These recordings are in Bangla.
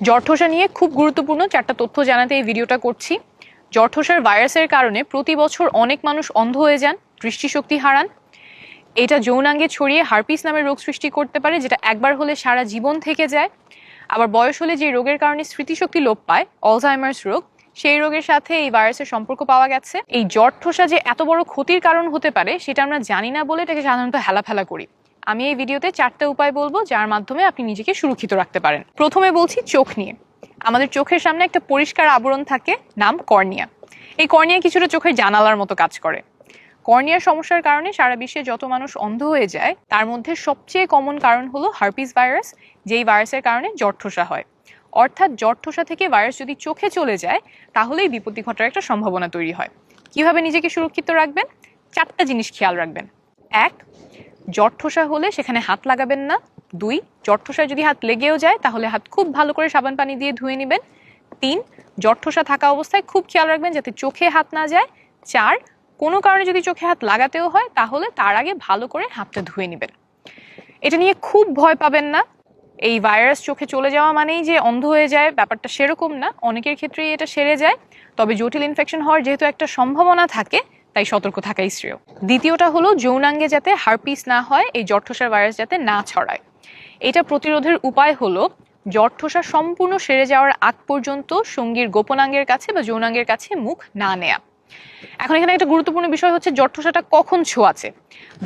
জরঠোসা নিয়ে খুব গুরুত্বপূর্ণ 4টা তথ্য জানাতে এই ভিডিওটা করছি। জরঠোসার ভাইরাসের কারণে প্রতি বছর অনেক মানুষ অন্ধ হয়ে যান, দৃষ্টিশক্তি হারান। এটা যৌনাঙ্গে ছড়িয়ে হার্পিস নামের রোগ সৃষ্টি করতে পারে, যেটা একবার হলে সারা জীবন থেকে যায়। আবার বয়স হলে যে রোগের কারণে স্মৃতিশক্তি লোপ পায়, অলজাইমার্স রোগ, সেই রোগের সাথে এই ভাইরাসের সম্পর্ক পাওয়া গেছে। এই জরঠোসা যে এত বড় ক্ষতির কারণ হতে পারে সেটা আমরা জানি না বলে এটাকে সাধারণত হেলাফেলা করি। আমি এই ভিডিওতে 4টা উপায় বলবো যার মাধ্যমে আপনি নিজেকে সুরক্ষিত রাখতে পারেন। প্রথমে বলছি চোখ নিয়ে। আমাদের চোখের সামনে একটা পরিষ্কার আবরণ থাকে, নাম কর্নিয়া। এই কর্নিয়া কিছুটা চোখের জানালার মতো কাজ করে। কর্নিয়ার সমস্যার কারণে সারা বিশ্বে যত মানুষ অন্ধ হয়ে যায় তার মধ্যে সবচেয়ে কমন কারণ হলো হার্পিস ভাইরাস, যেই ভাইরাসের কারণে জরঠোসা হয়। অর্থাৎ জরঠোসা থেকে ভাইরাস যদি চোখে চলে যায় তাহলেই বিপত্তি ঘটার একটা সম্ভাবনা তৈরি হয়। কিভাবে নিজেকে সুরক্ষিত রাখবেন? 4টা জিনিস খেয়াল রাখবেন। 1, জরঠোসা হলে সেখানে হাত লাগাবেন না। 2, জরঠোসায় যদি হাত লেগেও যায় তাহলে হাত খুব ভালো করে সাবান পানি দিয়ে ধুয়ে নেবেন। 3, জরঠোসা থাকা অবস্থায় খুব খেয়াল রাখবেন যাতে চোখে হাত না যায়। 4, কোনো কারণে যদি চোখে হাত লাগাতেও হয় তাহলে তার আগে ভালো করে হাতটা ধুয়ে নেবেন। এটা নিয়ে খুব ভয় পাবেন না। এই ভাইরাস চোখে চলে যাওয়া মানেই যে অন্ধ হয়ে যায়, ব্যাপারটা সেরকম না। অনেকের ক্ষেত্রেই এটা সেরে যায়, তবে জটিল ইনফেকশন হওয়ার যেহেতু একটা সম্ভাবনা থাকে তাই সতর্ক থাকাই শ্রেয়। দ্বিতীয়টা হলো যৌনাঙ্গে যাতে হার্পিস না হয়, এই জরঠোসার ভাইরাস যাতে না ছড়ায়। এটা প্রতিরোধের উপায় হলো জরঠোসা সম্পূর্ণ সেরে যাওয়ার আগ পর্যন্ত সঙ্গীর গোপনাঙ্গের কাছে বা যৌনাঙ্গের কাছে মুখ না নেয়া। এখন এখানে একটা গুরুত্বপূর্ণ বিষয় হচ্ছে জরঠোসাটা কখন ছোঁয়াচে।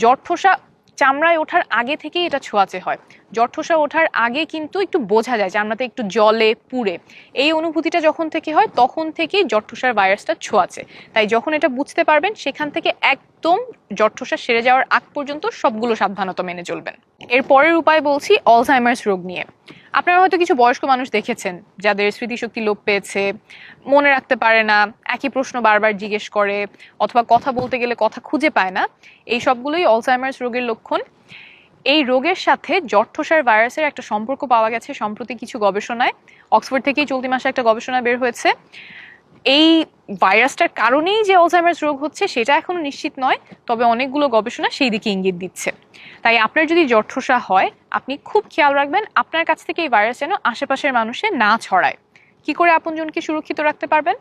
জরঠোসা চামড়ায় ওঠার আগে থেকেই এটা ছোঁয়াচে হয়। জরঠোসা ওঠার আগে কিন্তু একটু বোঝা যায় চামড়াতে একটু জলে পুড়ে, এই অনুভূতিটা যখন থেকে হয় তখন থেকেই জরঠোসার ভাইরাসটা ছোঁয়াচে। তাই যখন এটা বুঝতে পারবেন সেখান থেকে একদম জরঠোসা সেরে যাওয়ার আগ পর্যন্ত সবগুলো সাবধানতা মেনে চলবেন। এর পরের উপায় বলছি অলজাইমার্স রোগ নিয়ে। আপনারা হয়তো কিছু বয়স্ক মানুষ দেখেছেন যাদের স্মৃতিশক্তি লোপ পেয়েছে, মনে রাখতে পারে না, একই প্রশ্ন বারবার জিজ্ঞেস করে, অথবা কথা বলতে গেলে কথা খুঁজে পায় না। এই সবগুলোই অলজাইমার্স রোগের লক্ষণ। এই রোগের সাথে জরঠোসার ভাইরাসের একটা সম্পর্ক পাওয়া গেছে সম্প্রতি কিছু গবেষণায়। অক্সফোর্ড থেকেই চলতি মাসে একটা গবেষণা বের হয়েছে। এই ভাইরাসটার কারণেই যে অলজাইমার্স রোগ হচ্ছে সেটা এখনো নিশ্চিত নয়, তবে অনেকগুলো গবেষণা সেই দিকে ইঙ্গিত দিচ্ছে। তাই আপনার যদি জরঠোসা হয় আপনি খুব খেয়াল রাখবেন আপনার কাছ থেকে এই ভাইরাস যেন আশেপাশের মানুষে না ছড়ায়। কি করে আপনজনকে সুরক্ষিত রাখতে পারবেন?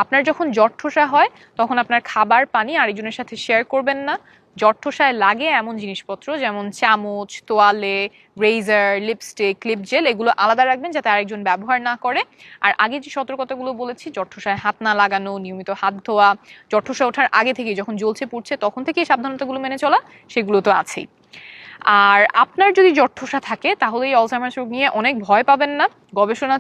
আপনার যখন জরঠোসা হয় তখন আপনার খাবার পানি আরেকজনের সাথে শেয়ার করবেন না। জরঠোসায় লাগে এমন জিনিসপত্র যেমন চামচ, তোয়ালে, রেজার, লিপস্টিক, লিপ জেল, এগুলো আলাদা রাখবেন যাতে আরেকজন ব্যবহার না করে। আর আগে যে সতর্কতাগুলো বলেছি, জরঠোসায় হাত না লাগানো, নিয়মিত হাত ধোয়া, জরঠোসা ওঠার আগে থেকে যখন জ্বলছে পুড়ছে তখন থেকেই সাবধানতাগুলো মেনে চলা, সেগুলো তো আছেই। আর আপনার যদি জরঠোসা থাকে তাহলে এই অলজাইমার্স রোগ নিয়ে অনেক ভয় পাবেন না। গবেষণা